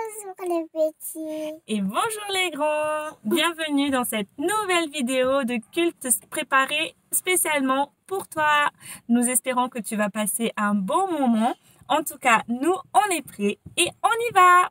Bonjour les petits. Et bonjour les grands. Bienvenue dans cette nouvelle vidéo de culte préparée spécialement pour toi. Nous espérons que tu vas passer un bon moment. En tout cas, nous, on est prêts et on y va.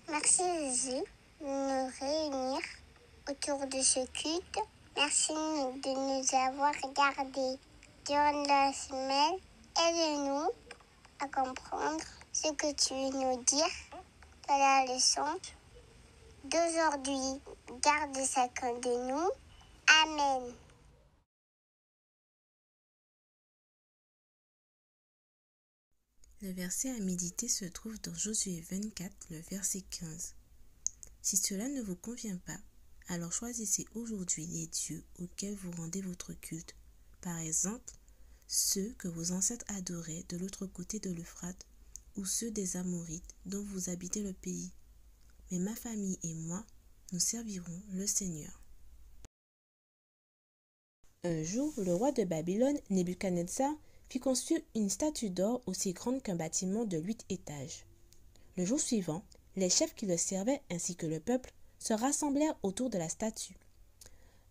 Merci Jésus de nous réunir autour de ce culte. Merci de nous avoir regardés durant la semaine. Aide-nous à comprendre ce que tu veux nous dire dans la leçon d'aujourd'hui. Garde chacun de nous. Amen. Le verset à méditer se trouve dans Josué 24, le verset 15. Si cela ne vous convient pas, alors choisissez aujourd'hui les dieux auxquels vous rendez votre culte. Par exemple, ceux que vos ancêtres adoraient de l'autre côté de l'Euphrate ou ceux des Amorites dont vous habitez le pays. Mais ma famille et moi, nous servirons le Seigneur. Un jour, le roi de Babylone, Nebuchadnezzar, fit construire une statue d'or aussi grande qu'un bâtiment de 8 étages. Le jour suivant, les chefs qui le servaient ainsi que le peuple se rassemblèrent autour de la statue.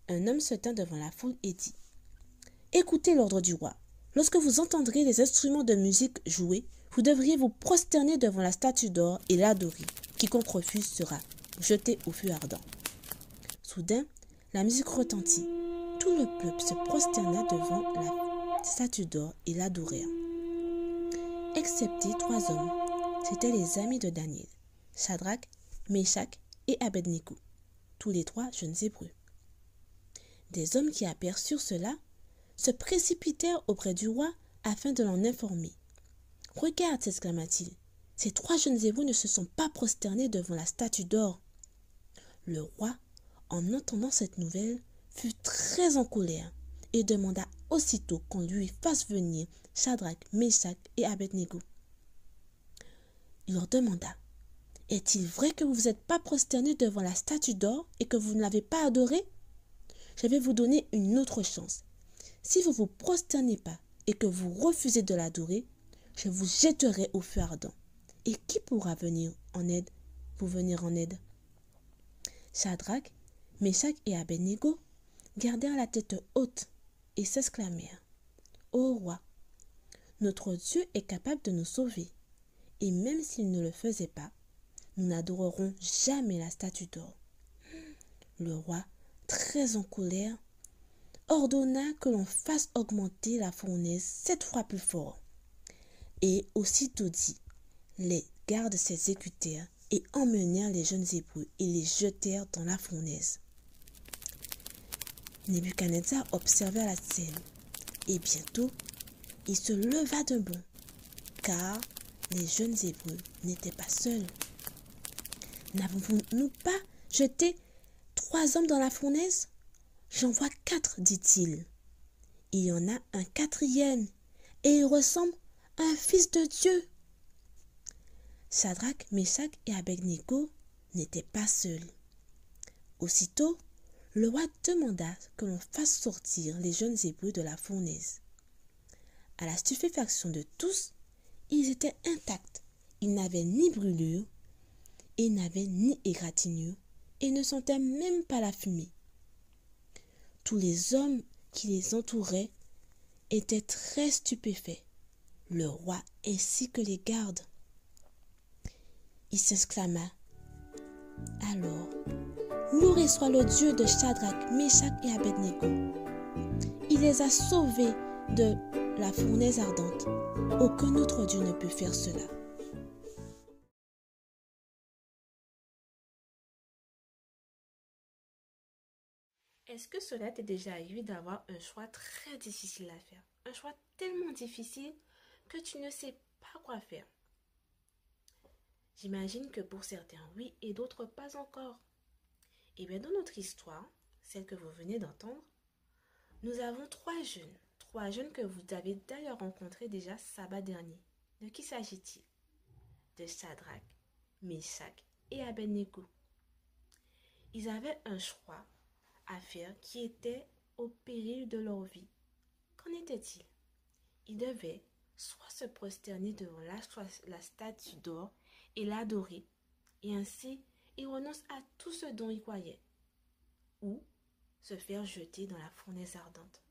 Un homme se tint devant la foule et dit : « Écoutez l'ordre du roi. Lorsque vous entendrez les instruments de musique jouer, vous devriez vous prosterner devant la statue d'or et l'adorer. Quiconque refuse sera jeté au feu ardent. » Soudain, la musique retentit. Tout le peuple se prosterna devant la statue d'or et l'adorèrent, excepté 3 hommes. C'étaient les amis de Daniel, Shadrach, Meshach et Abednego, tous les 3 jeunes Hébreux. Des hommes qui aperçurent cela se précipitèrent auprès du roi afin de l'en informer. « Regarde » s'exclama-t-il, « ces 3 jeunes Hébreux ne se sont pas prosternés devant la statue d'or. » Le roi, en entendant cette nouvelle, fut très en colère et demanda aussitôt qu'on lui fasse venir Shadrach, Meshach et Abednego. Il leur demanda, « Est-il vrai que vous ne vous êtes pas prosternés devant la statue d'or et que vous ne l'avez pas adorée? Je vais vous donner une autre chance. Si vous ne vous prosternez pas et que vous refusez de l'adorer, je vous jetterai au feu ardent. Et qui pourra venir en aide, vous venir en aide? » Shadrach, Meshach et Abednego gardèrent la tête haute et s'exclamèrent, « Ô roi, notre Dieu est capable de nous sauver, et même s'il ne le faisait pas, nous n'adorerons jamais la statue d'or. » Le roi, très en colère, ordonna que l'on fasse augmenter la fournaise 7 fois plus fort. Et aussitôt dit, les gardes s'exécutèrent et emmenèrent les jeunes Hébreux et les jetèrent dans la fournaise. Nebuchadnezzar observa la scène, et bientôt il se leva d'un bond, car les jeunes Hébreux n'étaient pas seuls. « N'avons-nous pas jeté 3 hommes dans la fournaise? J'en vois 4, dit-il. Il y en a un 4e, et il ressemble à un fils de Dieu. » Shadrach, Meshach et Abednego n'étaient pas seuls. Aussitôt, le roi demanda que l'on fasse sortir les jeunes Hébreux de la fournaise. À la stupéfaction de tous, ils étaient intacts. Ils n'avaient ni brûlure, et n'avaient ni égratignure, et ne sentaient même pas la fumée. Tous les hommes qui les entouraient étaient très stupéfaits, le roi ainsi que les gardes. Il s'exclama, « Alors, loué soit le Dieu de Shadrach, Meshach et Abednego. Il les a sauvés de la fournaise ardente. Aucun autre Dieu ne peut faire cela. » Est-ce que cela t'est déjà arrivé d'avoir un choix très difficile à faire? Un choix tellement difficile que tu ne sais pas quoi faire. J'imagine que pour certains, oui, et d'autres pas encore. Et bien dans notre histoire, celle que vous venez d'entendre, nous avons 3 jeunes. 3 jeunes que vous avez d'ailleurs rencontrés déjà sabbat dernier. De qui s'agit-il? De Shadrach, Meshach et Abednego. Ils avaient un choix à faire qui était au péril de leur vie. Qu'en était-il? Ils devaient soit se prosterner devant la statue d'or et l'adorer, et ainsi ils renoncent à tout ce dont ils croyaient, ou se faire jeter dans la fournaise ardente,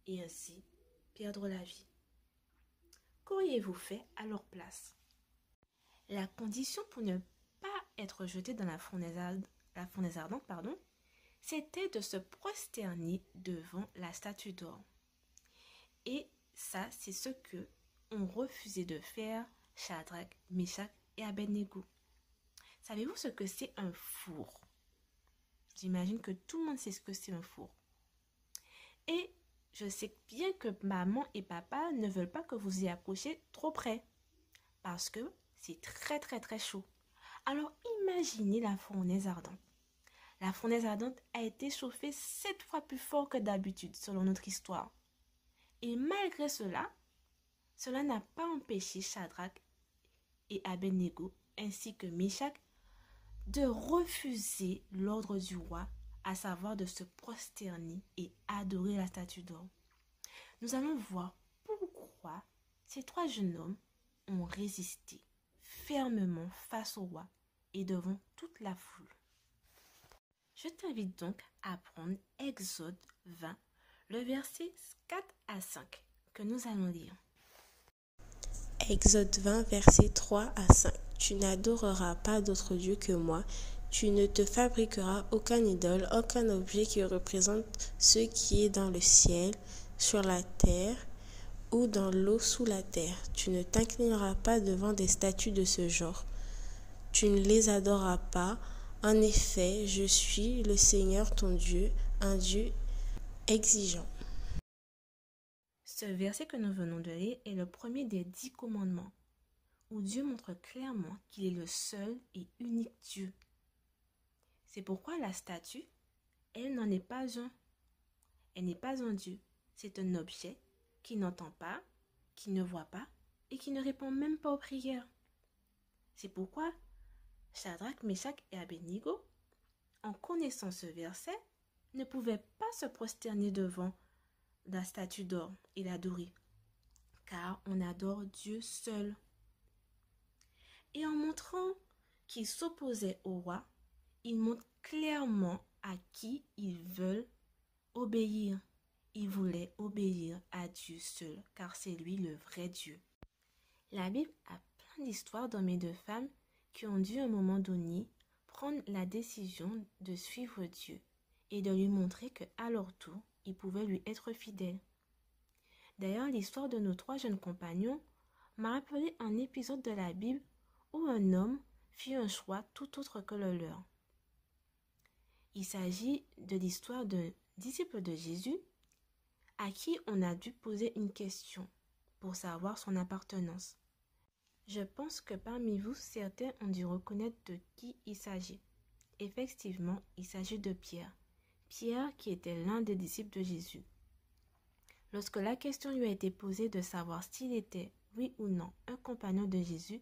et ainsi perdre la vie. Qu'auriez-vous fait à leur place? La condition pour ne pas être jeté dans la fournaise ardente, c'était de se prosterner devant la statue d'or. Et ça, c'est ce que ont refusé de faire Shadrach, Meshach et Abednego. Savez-vous ce que c'est un four? J'imagine que tout le monde sait ce que c'est un four. Et je sais bien que maman et papa ne veulent pas que vous y approchiez trop près, parce que c'est très très très chaud. Alors imaginez la fournaise ardente. La fournaise ardente a été chauffée 7 fois plus fort que d'habitude, selon notre histoire. Et malgré cela, cela n'a pas empêché Shadrach et Abednego, ainsi que Meshach, de refuser l'ordre du roi, à savoir de se prosterner et adorer la statue d'or. Nous allons voir pourquoi ces 3 jeunes hommes ont résisté fermement face au roi et devant toute la foule. Je t'invite donc à prendre Exode 20, le verset 4 à 5, que nous allons lire. Exode 20, versets 3 à 5. Tu n'adoreras pas d'autre Dieu que moi. Tu ne te fabriqueras aucun idole, aucun objet qui représente ce qui est dans le ciel, sur la terre ou dans l'eau sous la terre. Tu ne t'inclineras pas devant des statues de ce genre. Tu ne les adoreras pas. En effet, je suis le Seigneur ton Dieu, un Dieu exigeant. Ce verset que nous venons de lire est le premier des 10 commandements, où Dieu montre clairement qu'il est le seul et unique Dieu. C'est pourquoi la statue, elle n'en est pas un. Elle n'est pas un Dieu, c'est un objet qui n'entend pas, qui ne voit pas et qui ne répond même pas aux prières. C'est pourquoi Shadrach, Meshach et Abednego, en connaissant ce verset, ne pouvaient pas se prosterner devant la statue d'or et l'adorer, car on adore Dieu seul. Et en montrant qu'ils s'opposaient au roi, ils montrent clairement à qui ils veulent obéir. Ils voulaient obéir à Dieu seul, car c'est lui le vrai Dieu. La Bible a plein d'histoires d'hommes et de femmes qui ont dû à un moment donné prendre la décision de suivre Dieu et de lui montrer qu'à leur tour, ils pouvaient lui être fidèles. D'ailleurs, l'histoire de nos 3 jeunes compagnons m'a rappelé un épisode de la Bible où un homme fit un choix tout autre que le leur. Il s'agit de l'histoire d'un disciple de Jésus à qui on a dû poser une question pour savoir son appartenance. Je pense que parmi vous, certains ont dû reconnaître de qui il s'agit. Effectivement, il s'agit de Pierre. Pierre qui était l'un des disciples de Jésus. Lorsque la question lui a été posée de savoir s'il était, oui ou non, un compagnon de Jésus,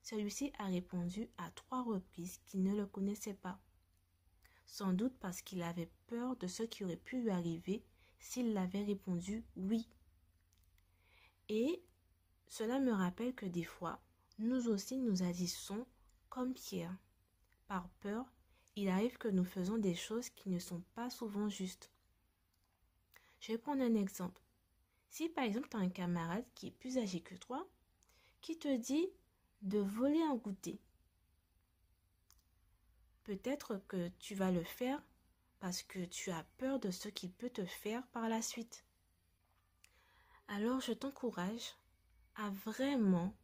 celui-ci a répondu à 3 reprises qu'il ne le connaissait pas. Sans doute parce qu'il avait peur de ce qui aurait pu lui arriver s'il avait répondu oui. Et cela me rappelle que des fois, nous aussi nous agissons comme Pierre. Par peur, il arrive que nous faisons des choses qui ne sont pas souvent justes. Je vais prendre un exemple. Si par exemple tu as un camarade qui est plus âgé que toi, qui te dit de voler un goûter, peut-être que tu vas le faire parce que tu as peur de ce qu'il peut te faire par la suite. Alors je t'encourage à vraiment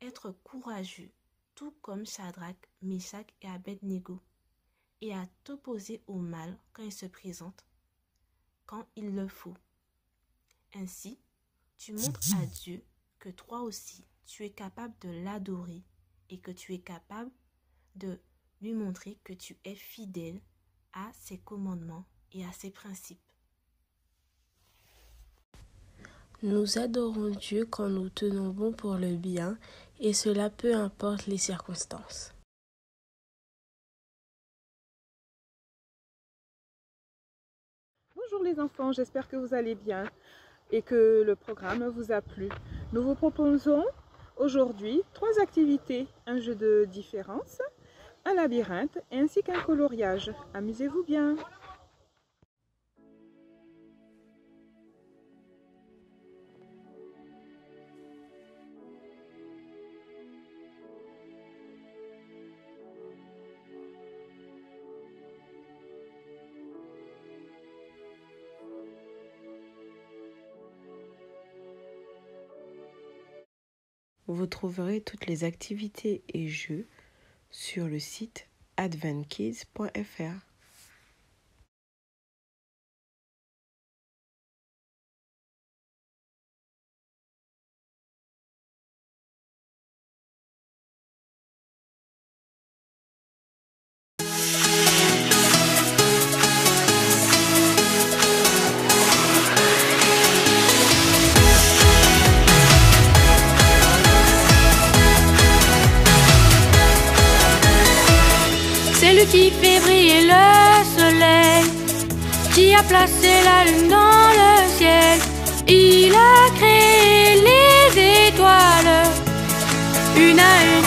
être courageux, tout comme Shadrach, Meshach et Abednego, et à t'opposer au mal quand il se présente, quand il le faut. Ainsi, tu montres à Dieu que toi aussi, tu es capable de l'adorer et que tu es capable de lui montrer que tu es fidèle à ses commandements et à ses principes. Nous adorons Dieu quand nous tenons bon pour le bien, et cela peu importe les circonstances. Bonjour les enfants, j'espère que vous allez bien et que le programme vous a plu. Nous vous proposons aujourd'hui 3 activités, un jeu de différence, un labyrinthe ainsi qu'un coloriage. Amusez-vous bien! Vous trouverez toutes les activités et jeux sur le site adventkids.fr. C'est lui qui fait briller le soleil, qui a placé la lune dans le ciel. Il a créé les étoiles, une à une.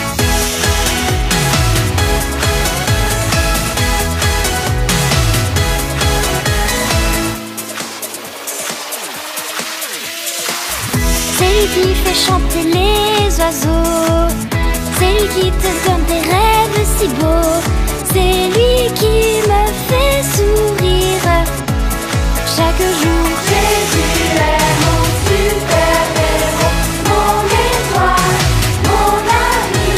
C'est lui qui fait chanter les oiseaux, c'est lui qui te donne des rêves si beaux. C'est lui qui me fait sourire chaque jour. Jésus est mon super-héros, mon étoile, mon ami.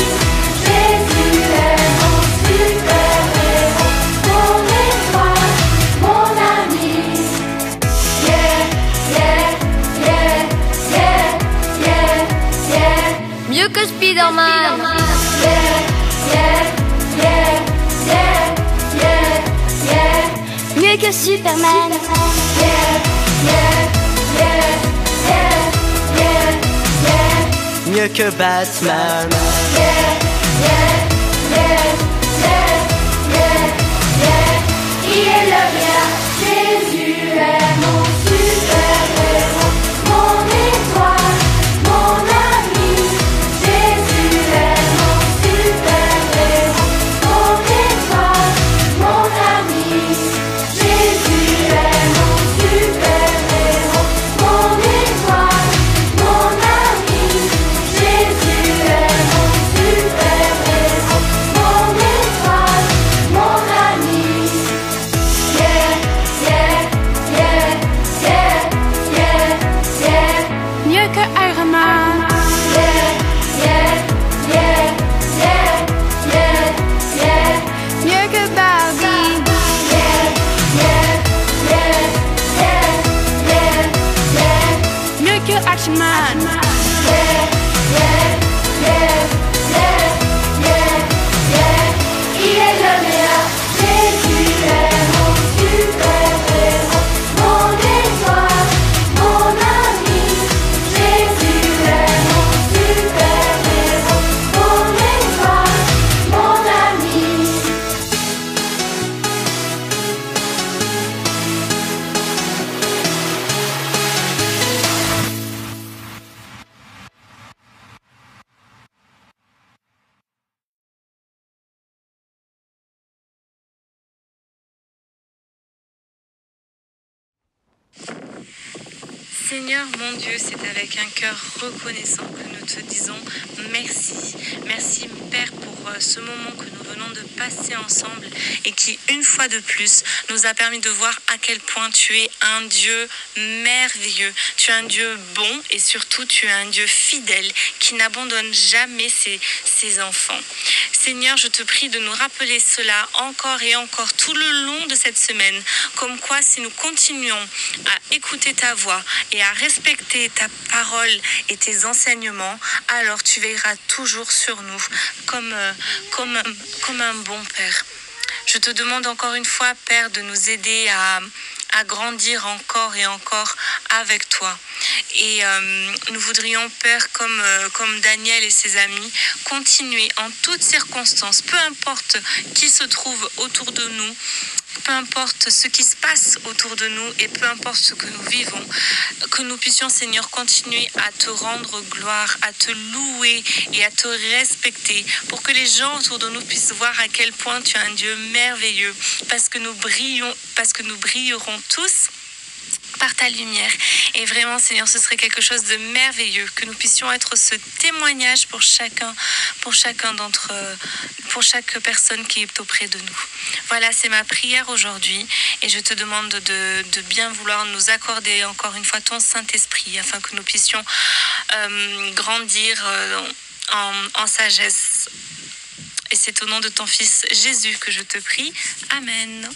Jésus est mon super-héros, mon étoile, mon ami. Yeah, yeah, yeah. Spider-Man. Mieux que Superman. Mieux que Batman. Il est le mien, Jésus est mon super-héros, mon étoile, mon ami. Jésus est mon super-héros, mon étoile, mon ami. Jésus est mon super-héros, mon étoile, mon ami. Jésus est mon super-héros, mon étoile, mon ami. Mieux que Iron Man. Mieux que Barbie. Mieux que Action Man. Il est le meilleur. Jésus est mon super-héros, mon étoile, mon ami. Jésus est mon super-héros, mon étoile, mon ami. Seigneur mon Dieu, c'est avec un cœur reconnaissant que nous te disons merci. Merci Père pour ce moment que nous venons de passer ensemble et qui, une fois de plus, nous a permis de voir à quel point tu es un Dieu merveilleux. Tu es un Dieu bon et surtout tu es un Dieu fidèle qui n'abandonne jamais ses enfants. Seigneur, je te prie de nous rappeler cela encore et encore tout le long de cette semaine. Comme quoi, si nous continuons à écouter ta voix et à respecter ta parole et tes enseignements, alors tu veilleras toujours sur nous comme un bon Père. Je te demande encore une fois, Père, de nous aider à grandir encore et encore avec toi. Et nous voudrions, Père, comme Daniel et ses amis, continuer en toutes circonstances, peu importe qui se trouve autour de nous, peu importe ce qui se passe autour de nous et peu importe ce que nous vivons, que nous puissions, Seigneur, continuer à te rendre gloire, à te louer et à te respecter pour que les gens autour de nous puissent voir à quel point tu es un Dieu merveilleux, parce que nous brillerons tous par ta lumière. Et vraiment, Seigneur, ce serait quelque chose de merveilleux, que nous puissions être ce témoignage pour chaque personne qui est auprès de nous. Voilà, c'est ma prière aujourd'hui et je te demande de bien vouloir nous accorder encore une fois ton Saint-Esprit afin que nous puissions grandir en sagesse. Et c'est au nom de ton Fils Jésus que je te prie. Amen.